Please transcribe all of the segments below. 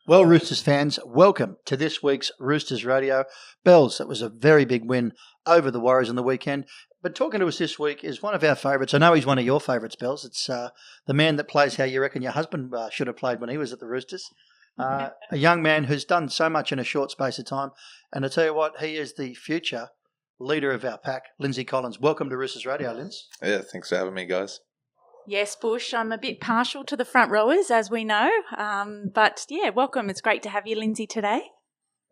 Well, Roosters fans, welcome to this week's Roosters Radio. Bells, it was a very big win over the Warriors on the weekend. But talking to us this week is one of our favourites. I know he's one of your favourites, Bells. It's the man that plays how you reckon your husband should have played when he was at the Roosters. A young man who's done so much in a short space of time. And I tell you what, he is the future leader of our pack, Lindsay Collins. Welcome to Roosters Radio, Linz. Yeah, thanks for having me, guys. Yes, Bush, I'm a bit partial to the front rowers, as we know. But, yeah, welcome. It's great to have you, Lindsay, today.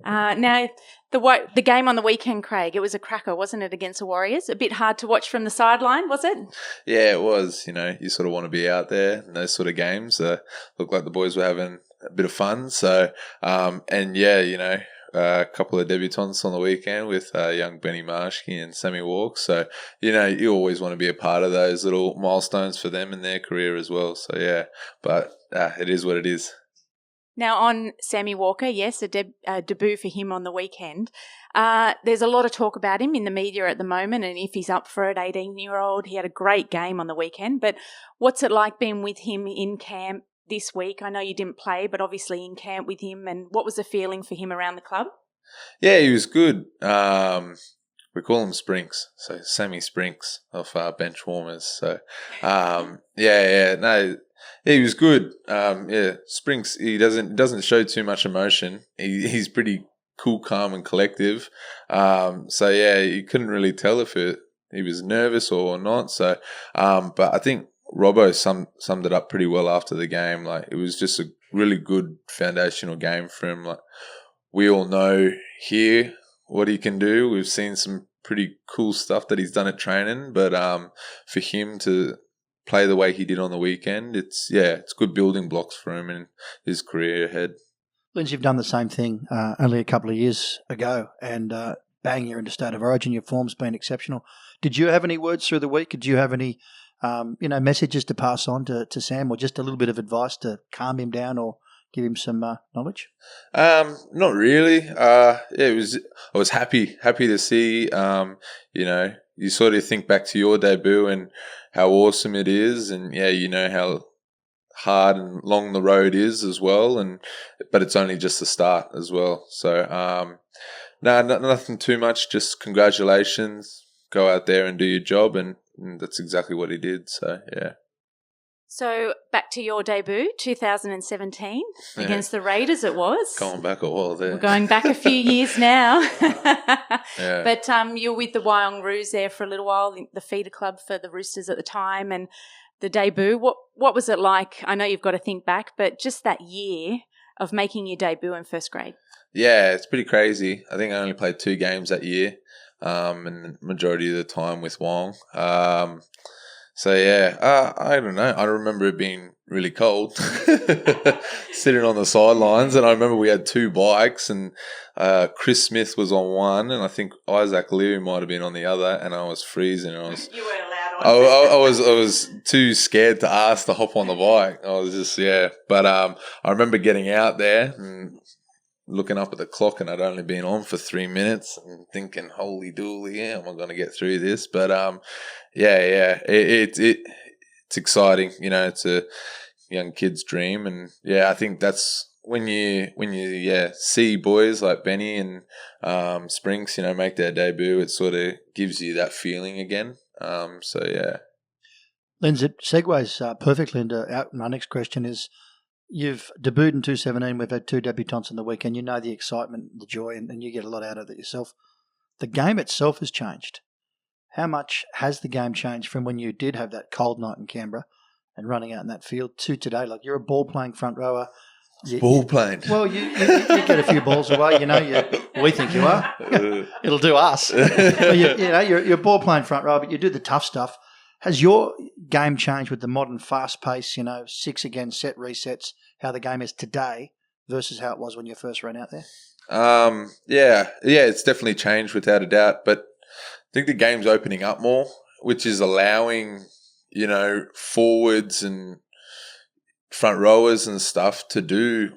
Now, the game on the weekend, Craig, it was a cracker, wasn't it, against the Warriors? A bit hard to watch from the sideline, was it? Yeah, it was. You know, you sort of want to be out there in those sort of games. Looked like the boys were having a bit of fun. So, and yeah, you know, a couple of debutants on the weekend with young Benny Marshke and Sammy Walk. So, you know, you always want to be a part of those little milestones for them in their career as well. So, yeah, but it is what it is. Now, on Sammy Walker, yes, a debut for him on the weekend. There's a lot of talk about him in the media at the moment, and if he's up for it, 18-year-old. He had a great game on the weekend. But what's it like being with him in camp this week? I know you didn't play, but obviously in camp with him. And what was the feeling for him around the club? Yeah, he was good. We call him Sprinks, so Sammy Sprinks of bench warmers. So, he was good. Sprinks. He doesn't show too much emotion. He's pretty cool, calm, and collective. You couldn't really tell if he was nervous or not. So, but I think Robbo summed it up pretty well after the game. Like, it was just a really good foundational game for him. Like, we all know here what he can do. We've seen some pretty cool stuff that he's done at training, but for him to play the way he did on the weekend, it's good building blocks for him in his career ahead. Lindsay, you've done the same thing only a couple of years ago, and bang, you're into State of Origin. Your form's been exceptional. Did you have any words through the week? Did you have any messages to pass on to Sam, or just a little bit of advice to calm him down or give him some knowledge? Not really. I was happy to see. You sort of think back to your debut and how awesome it is, and you know how hard and long the road is as well. But it's only just the start as well. So nothing too much. Just congratulations. Go out there and do your job, and that's exactly what he did. So yeah. So back to your debut, 2017, against the Raiders it was. Going back a while there. We're going back a few years now. Yeah. But you were with the Wyong Roos there for a little while, the feeder club for the Roosters at the time, and the debut. What was it like? I know you've got to think back, but just that year of making your debut in first grade. Yeah, it's pretty crazy. I think I only played 2 games that year, and the majority of the time with Wyong. I don't know. I remember it being really cold, sitting on the sidelines, and I remember we had 2 bikes, and Chris Smith was on one, and I think Isaac Leary might have been on the other, and I was freezing. And You weren't allowed on. I was too scared to ask to hop on the bike. I was just But I remember getting out there and looking up at the clock, and I'd only been on for 3 minutes, and thinking, "Holy dooly, am I going to get through this?" But it's exciting. You know, it's a young kid's dream, and I think that's when you see boys like Benny and Sprinks, you know, make their debut. It sort of gives you that feeling again. Lindsay, it segues perfectly into my next question is, you've debuted in 2017. We've had 2 debutants on the weekend. You know the excitement, the joy, and you get a lot out of it yourself. The game itself has changed. How much has the game changed from when you did have that cold night in Canberra and running out in that field to today? Like, you're a ball-playing front rower. Ball playing. Well, you get a few balls away. You know, we think you are. It'll do us. But you're a ball-playing front rower, but you do the tough stuff. Has your game changed with the modern fast pace, 6 again, set resets, how the game is today versus how it was when you first ran out there? It's definitely changed without a doubt. But I think the game's opening up more, which is allowing, forwards and front rowers and stuff to do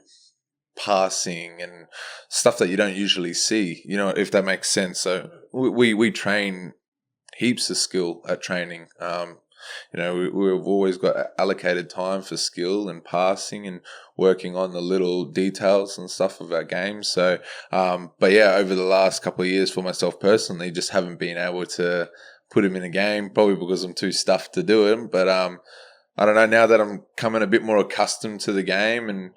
passing and stuff that you don't usually see, if that makes sense. So we train heaps of skill at training. we've always got allocated time for skill and passing and working on the little details and stuff of our game. So, but yeah, over the last couple of years for myself personally, just haven't been able to put him in a game, probably because I'm too stuffed to do it. But I don't know, now that I'm coming a bit more accustomed to the game and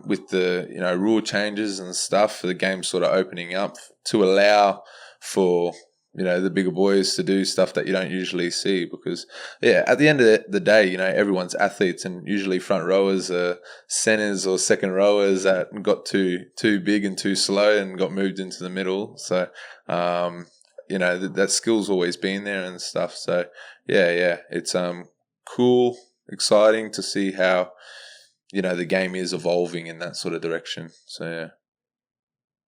with the rule changes and stuff, the game's sort of opening up to allow for the bigger boys to do stuff that you don't usually see, because at the end of the day, everyone's athletes, and usually front rowers are centers or second rowers that got too big and too slow and got moved into the middle. So that skill's always been there and stuff. So it's cool, exciting to see how the game is evolving in that sort of direction. So yeah.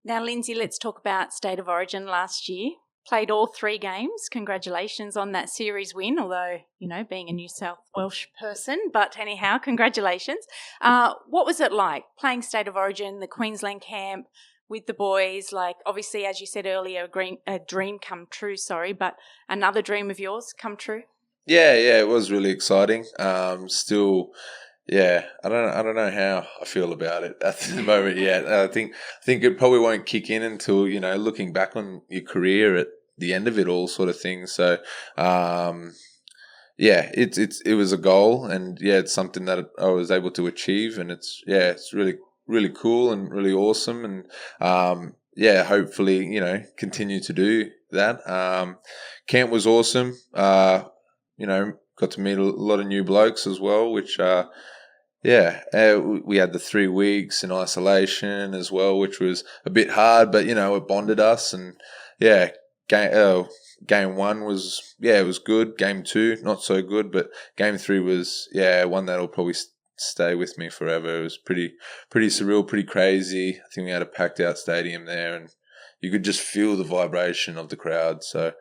Now, Lindsay, let's talk about State of Origin last year. Played all 3 games. Congratulations on that series win, although, being a New South Welsh person. But anyhow, congratulations. What was it like playing State of Origin, the Queensland camp with the boys? Like, obviously, as you said earlier, a dream come true, but another dream of yours come true? Yeah, it was really exciting. Still, I don't know how I feel about it at the moment yet. I think it probably won't kick in until looking back on your career at the end of it all, sort of thing. So, it was a goal, and it's something that I was able to achieve, and it's really really cool and really awesome, and hopefully continue to do that. Camp was awesome. Got to meet a lot of new blokes as well, which we had the 3 weeks in isolation as well, which was a bit hard, but it bonded us. And game 1 was it was good. Game 2 not so good, but game 3 was one that'll probably stay with me forever. It was pretty surreal, pretty crazy. I think we had a packed out stadium there, and you could just feel the vibration of the crowd. So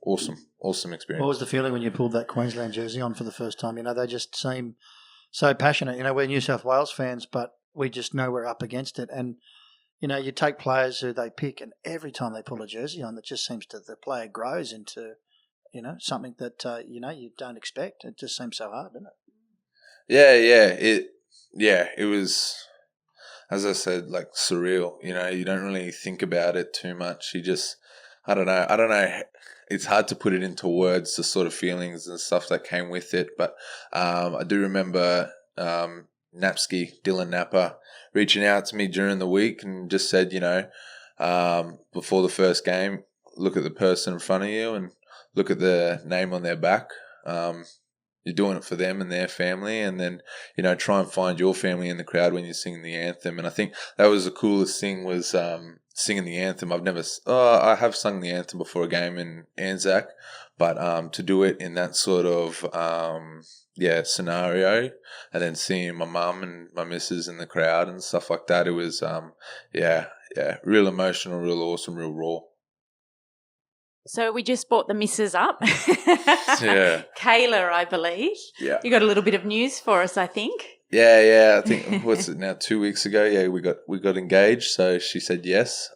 awesome experience. What was the feeling when you pulled that Queensland jersey on for the first time? They just seem so passionate. We're New South Wales fans, but we just know we're up against it. And, you take players who they pick, and every time they pull a jersey on, it just seems the player grows into, something that, you don't expect. It just seems so hard, doesn't it? It was, as I said, like surreal. You don't really think about it too much. You just, I don't know. It's hard to put it into words, the sort of feelings and stuff that came with it. But I do remember Dylan Napper, reaching out to me during the week and just said, before the first game, look at the person in front of you and look at the name on their back. You're doing it for them and their family, and then, try and find your family in the crowd when you're singing the anthem. And I think that was the coolest thing, was singing the anthem. I have sung the anthem before a game in Anzac, but to do it in that sort of scenario, and then seeing my mum and my missus in the crowd and stuff like that, it was real emotional, real awesome, real raw. So we just brought the missus up. Yeah. Kayla, I believe. Yeah. You got a little bit of news for us, I think. Yeah. I think, what's it now, 2 weeks ago? Yeah, we got engaged, so she said yes.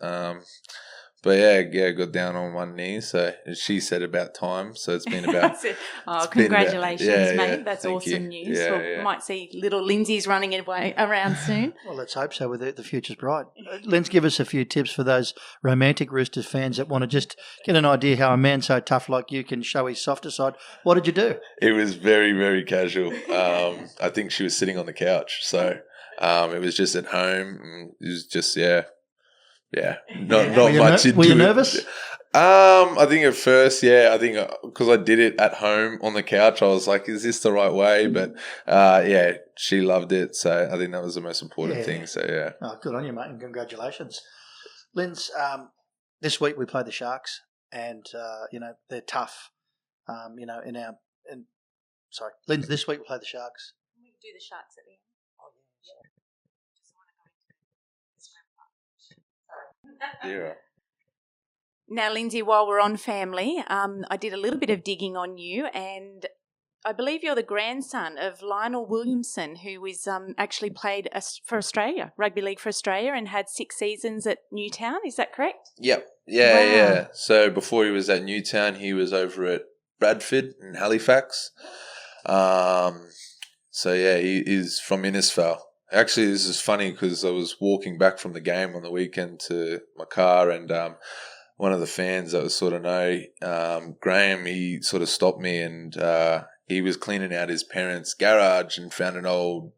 But got down on one knee. So she said about time. So it's been about. Congratulations, mate! That's Thank awesome you. news. Yeah. Might see little Lindsay's running away around soon. Well, let's hope so. With it, the future's bright. Linz, give us a few tips for those romantic Roosters fans that want to just get an idea how a man so tough like you can show his softer side. What did you do? It was very, very casual. I think she was sitting on the couch, so it was just at home. And it was just not much. Were you nervous? I think at first, I think because I did it at home on the couch, I was like, "Is this the right way?" But she loved it, so I think that was the most important thing. So Oh, good on you, mate, and congratulations, Linz. This week we play the Sharks, and they're tough. Linz. This week we play the Sharks. We do the Sharks at the end. yeah. Now, Lindsay, while we're on family, I did a little bit of digging on you, and I believe you're the grandson of Lionel Williamson, who is actually played for Australia, rugby league for Australia, and had 6 seasons at Newtown. Is that correct? Yep. Yeah, Wow. yeah. So before he was at Newtown, he was over at Bradford in Halifax. So yeah, he is from Innisfail. Actually, this is funny because I was walking back from the game on the weekend to my car, and one of the fans that was sort of Graham, he sort of stopped me, and he was cleaning out his parents' garage and found an old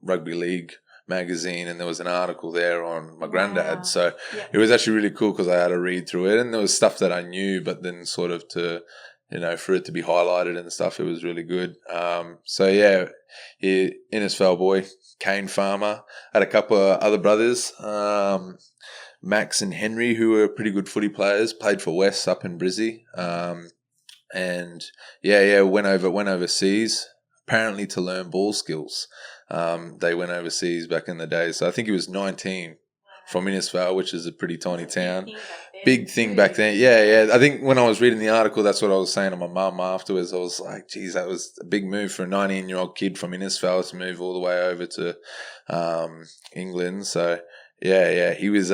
rugby league magazine, and there was an article there on my granddad. So it was actually really cool because I had to read through it, and there was stuff that I knew, but then sort of for it to be highlighted and stuff, it was really good. So yeah, Innisfail boy, cane farmer. Had a couple of other brothers, Max and Henry, who were pretty good footy players, played for West up in Brizzy. And went overseas, apparently to learn ball skills. They went overseas back in the day. So I think he was 19 from Innisfail, which is a pretty tiny town. Big thing back then. Yeah. I think when I was reading the article, that's what I was saying to my mum afterwards. I was like, geez, that was a big move for a 19-year-old kid from Innisfail to move all the way over to England. So yeah, he was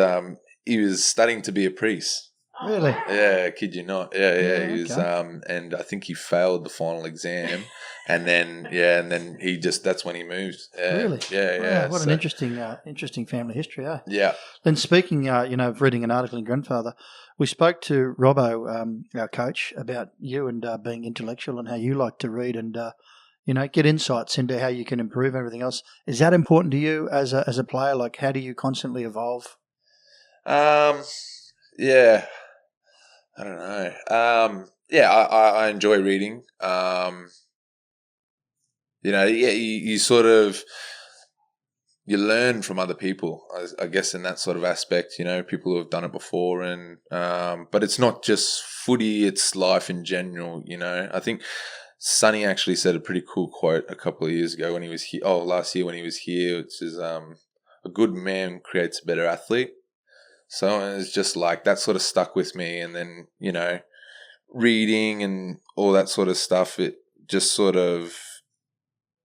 studying to be a priest. Really? Yeah, kid you not. Yeah. He was, okay. and I think he failed the final exam, and then that's when he moved. Yeah, Really? Yeah. Wow, what an interesting family history, eh? Yeah. Then speaking, of reading an article in Grandfather, we spoke to Robbo, our coach, about you and being intellectual and how you like to read and get insights into how you can improve and everything else. Is that important to you as a player? Like, how do you constantly evolve? Yeah. I don't know. I enjoy reading. You sort of you learn from other people, I guess, in that sort of aspect. People who have done it before, and but it's not just footy; it's life in general. I think Sonny actually said a pretty cool quote a couple of years ago when he was here. Oh, last year when he was here, which is a good man creates a better athlete. So it's just like that sort of stuck with me. And then, reading and all that sort of stuff, it just sort of,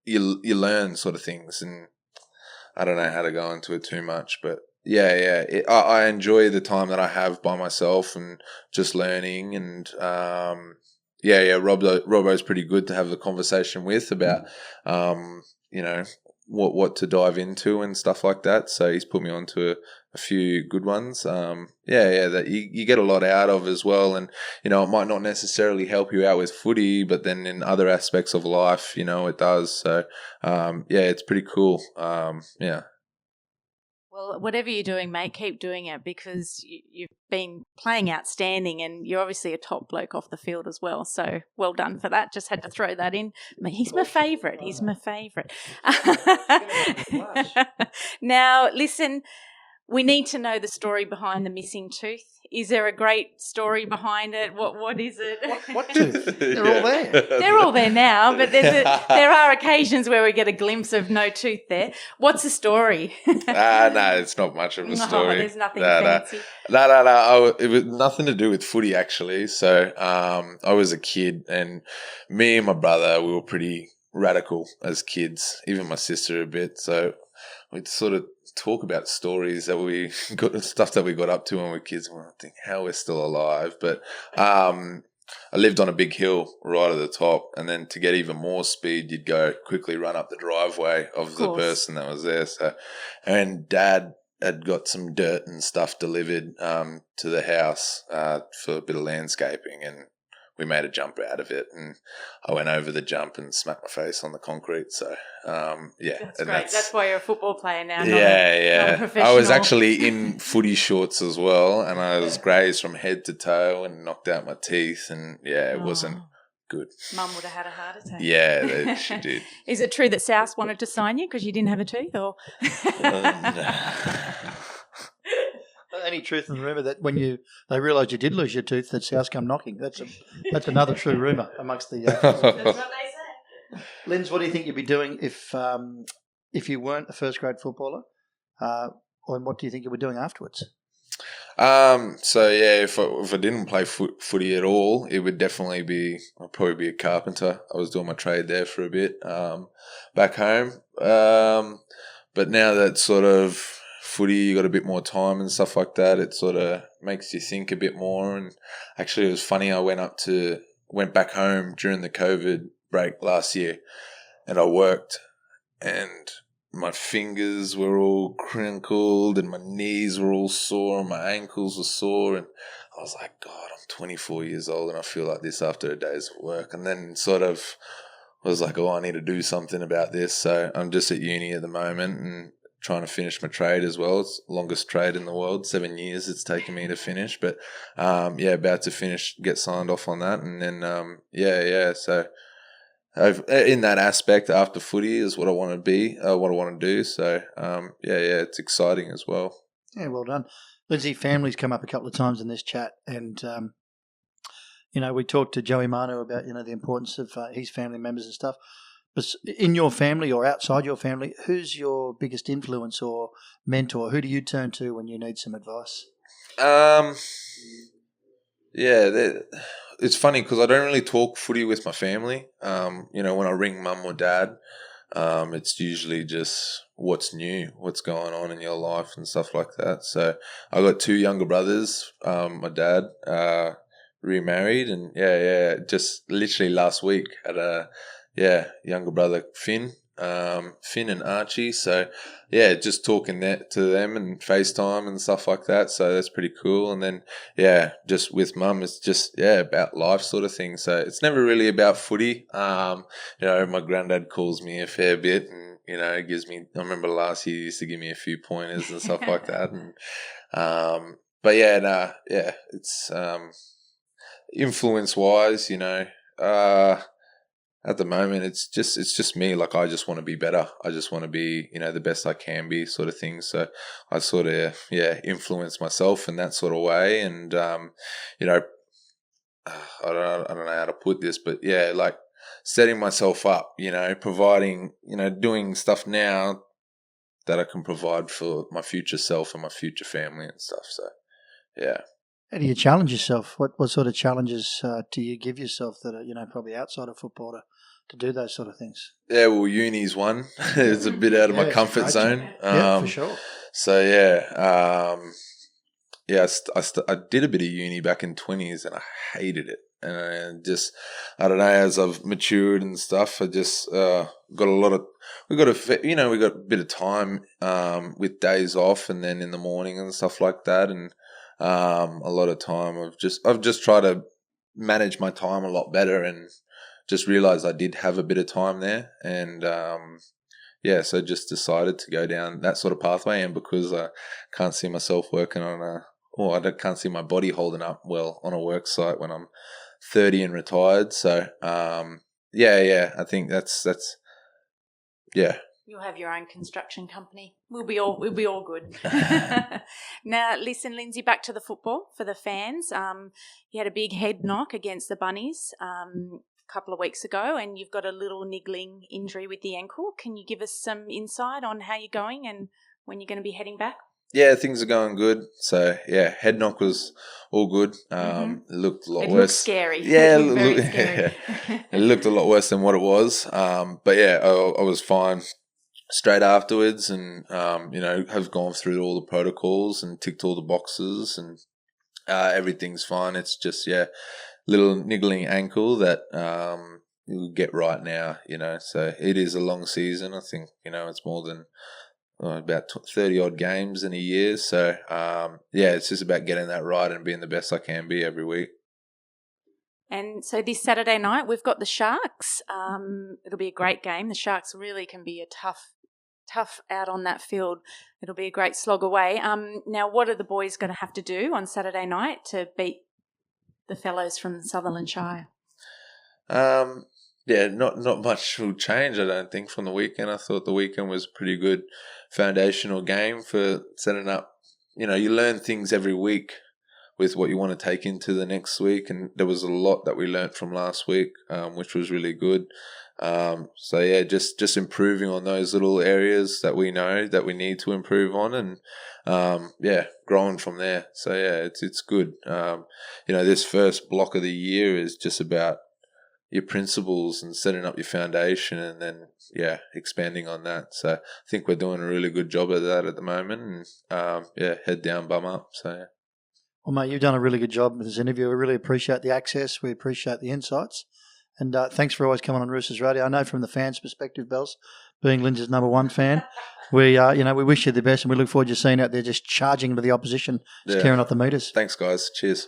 you learn sort of things. And I don't know how to go into it too much, but I enjoy the time that I have by myself and just learning. And Robbo's pretty good to have the conversation with about, what to dive into and stuff like that. So he's put me onto a few good ones. That you get a lot out of as well. And, it might not necessarily help you out with footy, but then in other aspects of life, it does. So, it's pretty cool. Well, whatever you're doing, mate, keep doing it because you've been playing outstanding and you're obviously a top bloke off the field as well. So well done for that. Just had to throw that in. He's my favourite. Now, listen, we need to know the story behind the missing tooth. Is there a great story behind it? What is it? What tooth? They're all there. They're all there now, but there are occasions where we get a glimpse of no tooth there. What's the story? No, it's not much of a story. There's nothing fancy. No. It was nothing to do with footy, actually. So I was a kid, and me and my brother, we were pretty radical as kids, even my sister a bit. So we'd sort of talk about stories that we got, stuff that we got up to when we were kids. And I think how we're still alive. But I lived on a big hill right at the top, and then to get even more speed, you'd go quickly run up the driveway of the person that was there. So, and Dad had got some dirt and stuff delivered to the house for a bit of landscaping, and we made a jump out of it, and I went over the jump and smacked my face on the concrete. So, That's great. That's why you're a football player now. Not a professional. I was actually in footy shorts as well, and I was grazed from head to toe and knocked out my teeth, and it wasn't good. Mum would have had a heart attack. Yeah, she did. Is it true that South wanted to sign you because you didn't have a tooth, or? Any truth in the rumour that when they realised you did lose your tooth, that South come knocking? That's another true rumour amongst the. That's what they say. Linz, what do you think you'd be doing if you weren't a first grade footballer, or what do you think you were doing afterwards? So yeah, if I didn't play footy at all, it would definitely be, I'd probably be a carpenter. I was doing my trade there for a bit, back home. But now that sort of footy, you got a bit more time and stuff like that, it sort of makes you think a bit more. And actually, it was funny. I went back home during the COVID break last year, and I worked, and my fingers were all crinkled and my knees were all sore and my ankles were sore, and I was like, God, I'm 24 years old and I feel like this after a day's work. And then sort of was like, I need to do something about this. So I'm just at uni at the moment and trying to finish my trade as well. It's the longest trade in the world, 7 years it's taken me to finish, but about to finish, get signed off on that. And then so in that aspect, after footy is what I want to be, what I want to do. So, it's exciting as well. Yeah, well done. Lindsay, family's come up a couple of times in this chat, and, we talked to Joey Manu about, the importance of his family members and stuff. But in your family or outside your family, who's your biggest influence or mentor? Who do you turn to when you need some advice? It's funny because I don't really talk footy with my family. When I ring mum or dad, it's usually just what's new, what's going on in your life and stuff like that. So I got 2 younger brothers. My dad remarried, and just literally last week had a younger brother Finn and Archie. So just talking to them and FaceTime and stuff like that. So that's pretty cool. And then just with mum, it's just about life sort of thing. So it's never really about footy. My granddad calls me a fair bit, and gives me. I remember last year he used to give me a few pointers and stuff like that. And it's influence wise, at the moment, it's just me. Like, I just want to be better. I just want to be, the best I can be, sort of thing. So I sort of, influence myself in that sort of way. And, I don't know how to put this, but like setting myself up, providing, doing stuff now that I can provide for my future self and my future family and stuff. So, yeah. How do you challenge yourself? What sort of challenges do you give yourself that are, probably outside of football to do those sort of things? Yeah, well, uni's one. It's a bit out of my comfort zone. For sure. So, I did a bit of uni back in 20s and I hated it. And I don't know, as I've matured and stuff, I just we got a bit of time with days off and then in the morning and stuff like that. And a lot of time I've just tried to manage my time a lot better, and just realized I did have a bit of time there. And so just decided to go down that sort of pathway. And because I can't see myself working I can't see my body holding up well on a work site when I'm 30 and retired. So I think that's You'll have your own construction company. We'll be all good. Now, listen, Lindsay, back to the football for the fans. You had a big head knock against the Bunnies a couple of weeks ago, and you've got a little niggling injury with the ankle. Can you give us some insight on how you're going and when you're going to be heading back? Yeah, things are going good. So, head knock was all good. It looked a lot worse. It looked scary. Yeah, it looked very scary. It looked a lot worse than what it was. I was fine straight afterwards, and have gone through all the protocols and ticked all the boxes, and everything's fine. It's just little niggling ankle that you'll get right now. So it is a long season. I think it's more than about 30 odd games in a year. So it's just about getting that right and being the best I can be every week. And so this Saturday night we've got the Sharks. It'll be a great game. The Sharks really can be a tough out on that field. It'll be a great slog away. Now, what are the boys going to have to do on Saturday night to beat the fellows from Sutherland Shire? Not much will change, I don't think, from the weekend. I thought the weekend was a pretty good foundational game for setting up. You learn things every week with what you want to take into the next week. And there was a lot that we learnt from last week, which was really good. So yeah, just improving on those little areas that we know that we need to improve on, and growing from there. So yeah, it's good. This first block of the year is just about your principles and setting up your foundation, and then expanding on that. So I think we're doing a really good job of that at the moment, and head down, bum up. So yeah. Well, mate, you've done a really good job with this interview. We really appreciate the access. We appreciate the insights. And thanks for always coming on Roosters Radio. I know from the fans' perspective, Bells, being Lindsay's number one fan, we wish you the best, and we look forward to seeing you out there just charging into the opposition, just tearing off the meters. Thanks, guys. Cheers.